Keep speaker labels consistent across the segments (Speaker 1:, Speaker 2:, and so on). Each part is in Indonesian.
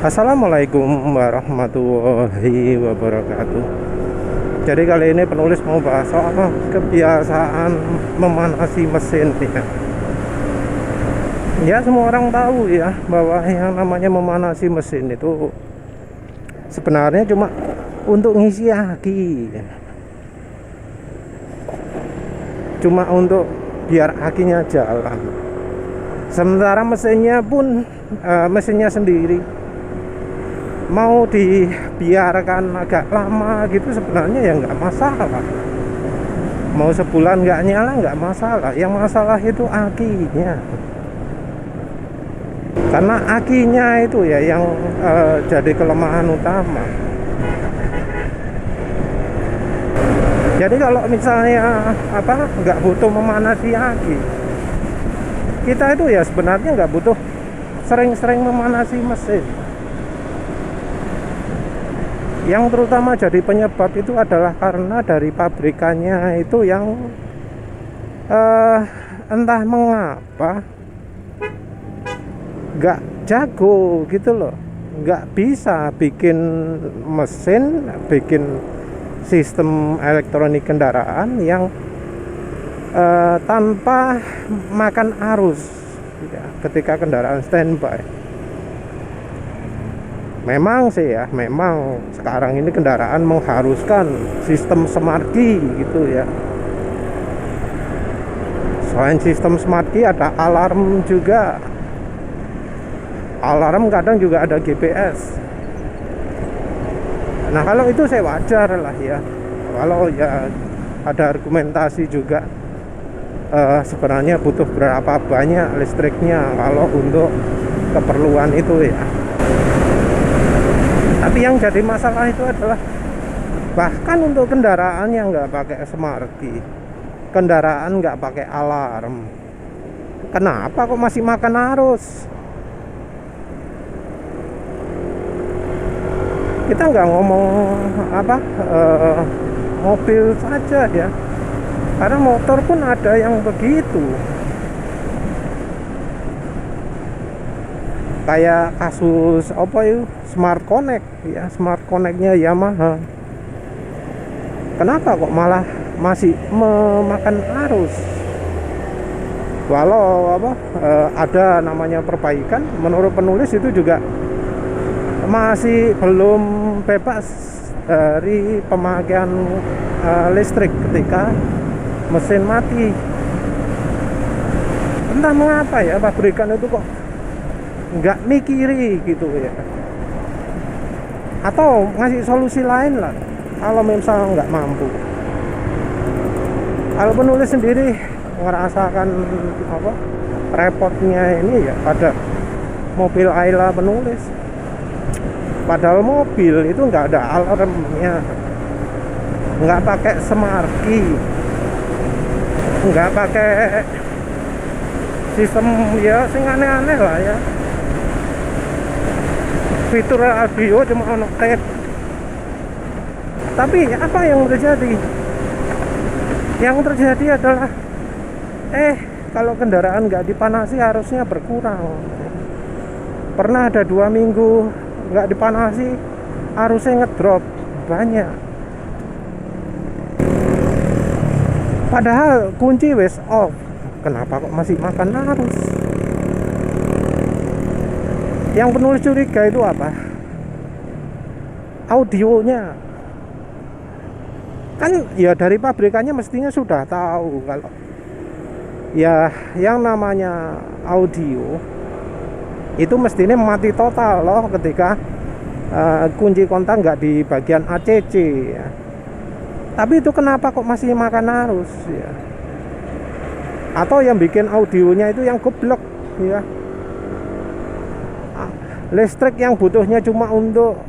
Speaker 1: Assalamualaikum warahmatullahi wabarakatuh. Jadi kali ini penulis mau bahas soal kebiasaan memanasi mesin ya. Ya semua orang tahu ya bahwa yang namanya memanasi mesin itu sebenarnya cuma untuk ngisi aki, cuma untuk biar akinya jalan. Sementara mesinnya pun mesinnya sendiri mau dibiarkan agak lama gitu sebenarnya ya nggak masalah. Mau sebulan nggak nyala nggak masalah. Yang masalah itu akinya, karena akinya itu ya yang jadi kelemahan utama. Jadi kalau misalnya nggak butuh memanasi aki, kita itu ya sebenarnya nggak butuh sering-sering memanasi mesin. Yang terutama jadi penyebab itu adalah karena dari pabrikannya itu yang entah mengapa nggak jago gitu loh, nggak bisa bikin mesin, bikin sistem elektronik kendaraan yang tanpa makan arus ya, ketika kendaraan standby. Memang sih ya, memang sekarang ini kendaraan mengharuskan sistem smart key gitu ya. Selain sistem smart key ada alarm juga. Alarm kadang juga ada GPS. Nah kalau itu saya wajar lah ya. Kalau ya ada argumentasi juga sebenarnya butuh berapa banyak listriknya kalau untuk keperluan itu ya. Tapi yang jadi masalah itu adalah bahkan untuk kendaraan yang nggak pakai smart key, kendaraan nggak pakai alarm, kenapa kok masih makan arus? Kita nggak ngomong mobil saja ya, karena motor pun ada yang begitu. Kayak kasus Smart Connect ya, Smart Connect-nya Yamaha. Kenapa kok malah masih memakan arus? Walau ada namanya perbaikan, menurut penulis itu juga masih belum bebas dari pemakaian listrik ketika mesin mati. Entah mengapa ya pabrikan itu kok nggak mikiri gitu ya, atau ngasih solusi lain lah kalau misalnya nggak mampu. Kalau penulis sendiri merasakan repotnya ini ya pada mobil Ayla penulis. Padahal mobil itu nggak ada alarmnya, nggak pakai smart key, nggak pakai sistem ya sing aneh-aneh lah ya. Fitur audio cuma ono tape. Tapi apa yang terjadi? Yang terjadi adalah kalau kendaraan nggak dipanasi harusnya berkurang. Pernah ada 2 minggu nggak dipanasi, harusnya ngedrop banyak. Padahal kunci wis off, kenapa kok masih makan arus? Yang penulis curiga itu apa? Audionya. Kan ya dari pabrikannya mestinya sudah tahu kalau ya yang namanya audio itu mestinya mati total loh ketika kunci kontak nggak di bagian ACC ya. Tapi itu kenapa kok masih makan arus ya? Atau yang bikin audionya itu yang goblok ya? Listrik yang butuhnya cuma untuk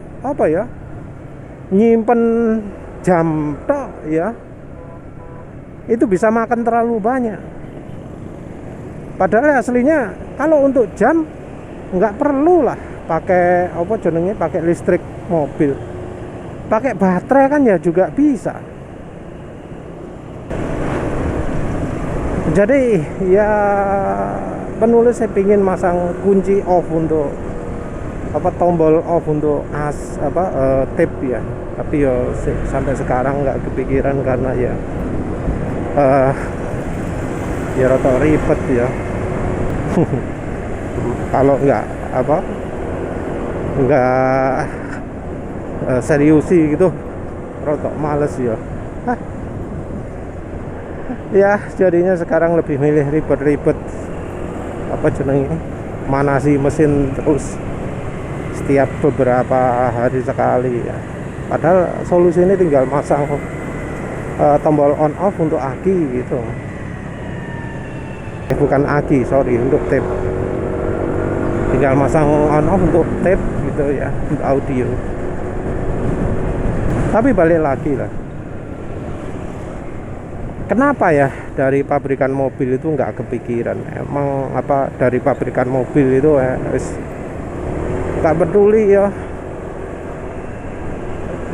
Speaker 1: nyimpen jam tok ya, itu bisa makan terlalu banyak. Padahal aslinya kalau untuk jam nggak perlu lah pakai pakai listrik mobil, pakai baterai kan ya juga bisa. Jadi ya penulis saya pingin masang kunci off untuk apa tombol off untuk tip ya, tapi yo sampai sekarang nggak kepikiran karena ya ya rada ribet ya. Kalau nggak seriusi gitu rada males ya. Ya jadinya sekarang lebih milih ribet-ribet jenenge manasi mesin terus setiap beberapa hari sekali ya. Padahal solusi ini tinggal masang tombol on off untuk aki gitu. Bukan aki, sorry, untuk tape. Tinggal masang on off untuk tape gitu ya, untuk audio. Tapi balik lagi lah, kenapa ya dari pabrikan mobil itu nggak kepikiran? Emang dari pabrikan mobil itu nggak peduli ya,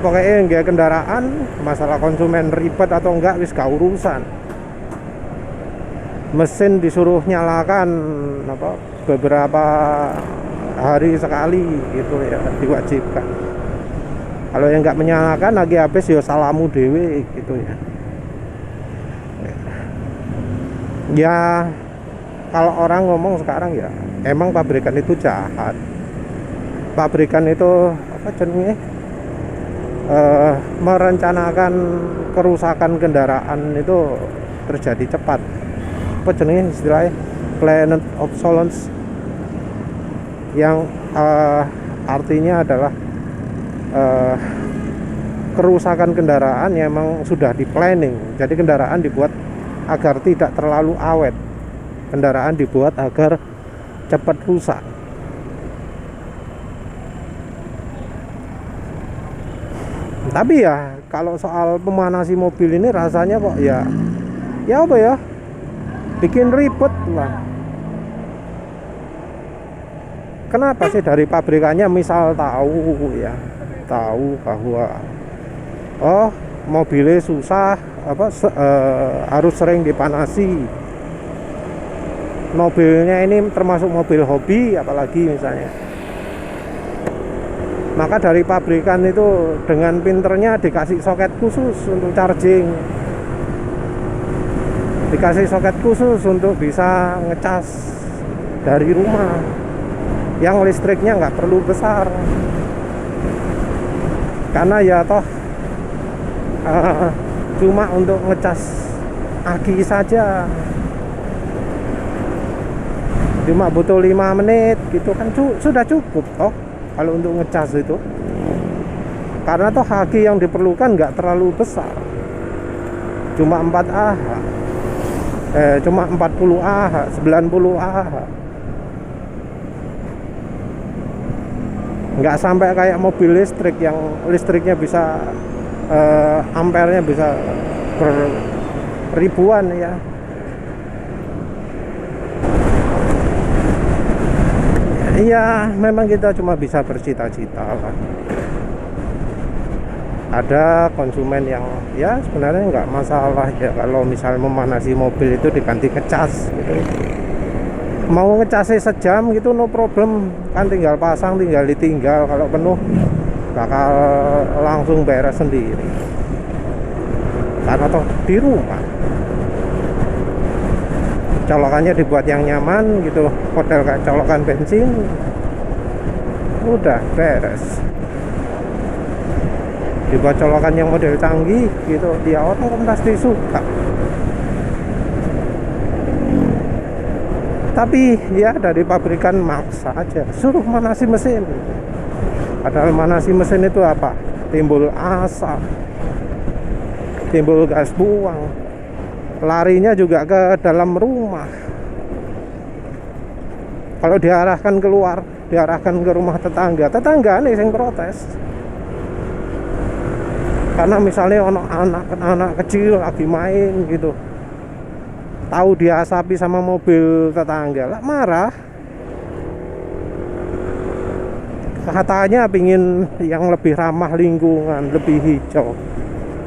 Speaker 1: pokoknya nggak kendaraan, masalah konsumen ribet atau enggak wis gak urusan. Mesin disuruh nyalakan beberapa hari sekali gitu ya, diwajibkan. Kalau yang nggak menyalakan lagi habis ya salamu dewe gitu ya. Ya kalau orang ngomong sekarang ya emang pabrikan itu jahat. Pabrikan itu merencanakan kerusakan kendaraan itu terjadi cepat. Istilahnya planned obsolescence, yang artinya adalah kerusakan kendaraan yang memang sudah di planning. Jadi kendaraan dibuat agar tidak terlalu awet, kendaraan dibuat agar cepat rusak. Tapi ya kalau soal memanasi mobil ini rasanya kok ya bikin ribet lah. Kenapa sih dari pabrikannya misal tahu bahwa mobilnya susah harus sering dipanasi, mobilnya ini termasuk mobil hobi apalagi misalnya, maka dari pabrikan itu dengan pinternya dikasih soket khusus untuk charging, dikasih soket khusus untuk bisa ngecas dari rumah yang listriknya nggak perlu besar, karena ya toh cuma untuk ngecas aki saja, cuma butuh 5 menit gitu kan sudah cukup toh kalau untuk ngecas itu, karena toh aki yang diperlukan nggak terlalu besar, cuma 4 Ah, cuma 40 Ah, 90 Ah, nggak sampai kayak mobil listrik yang listriknya bisa ampernya bisa ribuan ya. Iya, memang kita cuma bisa bercita-cita lah. Ada konsumen yang ya sebenarnya nggak masalah ya kalau misalnya memanasi mobil itu diganti ngecas gitu. Mau ngecasnya sejam gitu no problem, kan tinggal pasang, tinggal ditinggal. Kalau penuh bakal langsung beres sendiri, karena toh di rumah colokannya dibuat yang nyaman gitu, model kayak colokan bensin, udah beres. Dibuat colokan yang model canggih gitu, dia orang kan pasti suka. Tapi ya dari pabrikan maksa aja suruh manasi mesin, padahal manasi mesin itu apa? Timbul asap, timbul gas buang, larinya juga ke dalam rumah. Kalau diarahkan keluar, diarahkan ke rumah tetangga nih yang protes. Karena misalnya anak kecil lagi main gitu, tahu diasapi sama mobil tetangga lah marah. Katanya pingin yang lebih ramah lingkungan, lebih hijau.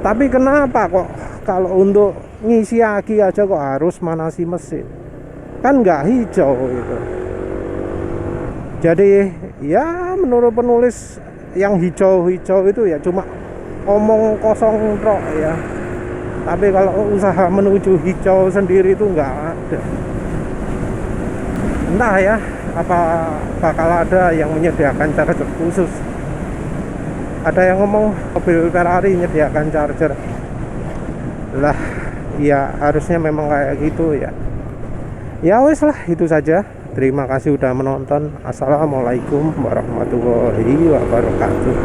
Speaker 1: Tapi kenapa kok kalau untuk ngisi aki aja kok harus manasi mesin? Kan nggak hijau gitu. Jadi ya menurut penulis yang hijau-hijau itu ya cuma omong kosong tok ya. Tapi kalau usaha menuju hijau sendiri itu nggak ada. Entah ya, apa bakal ada yang menyediakan charger khusus. Ada yang ngomong mobil Ferrari menyediakan charger. Lah, ya harusnya memang kayak gitu ya. Ya wes lah, itu saja. Terima kasih udah menonton. Assalamualaikum warahmatullahi wabarakatuh.